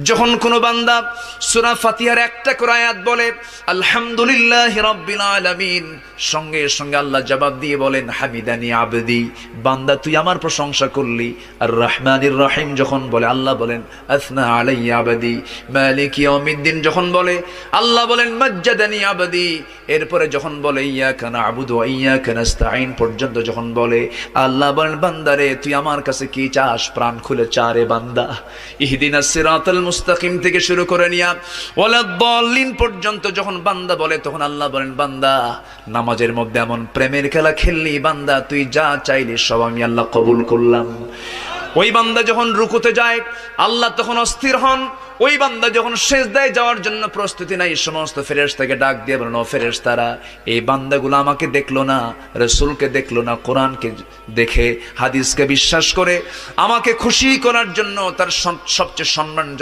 যখন কোন বান্দা সূরা ফাতিহার একটা করে আয়াত বলে আলহামদুলিল্লাহি রাব্বিল আলামিন, সঙ্গে সঙ্গে আল্লাহ জবাব দিয়ে বলেন হামিদানি আবদি, বান্দা তুই আমার প্রশংসা করলি। আর রহমানির রহিম যখন বলে আল্লাহ বলেন আসনা আলাইয়া আবদি। মালিক ইয়াউমিদ্দিন যখন বলে আল্লাহ বলেন মাজ্জাদানি আবদি। এরপরে যখন বলে ইয়াকা না'বুদু ওয়া ইয়াকা নাস্তাঈন পর্যন্ত যখন বলে আল্লাহ বলেন বান্দারে তুই আমার কাছে কি চাস, প্রাণ খুলে চারে বান্দা। ইহদিনাস সিরাতাল মুস্তাকিম থেকে শুরু করে নিয়া ওয়ালাদ-দাল্লিন পর্যন্ত যখন বান্দা বলে তখন আল্লাহ বলেন বান্দা নামাজের মধ্যে এমন প্রেমের খেলা খেললি বান্দা, তুই যা চাইলি সব আমি আল্লাহ কবুল করলাম। ওই বান্দা যখন রুকুতে যায় আল্লাহ তখন অস্থির হন। ওই বান্দা যখন সিজদায় যাওয়ার জন্য প্রস্তুতি নাই, সমস্ত ফেরেশতাকে ডাক দিয়ে বলেন ও ফেরেশতারা, এই বান্দাগুলো আমাকে দেখলো না, রাসূলকে দেখলো না, কোরআনকে দেখে হাদিসকে বিশ্বাস করে আমাকে খুশি করার জন্য তার সবচেয়ে সম্মান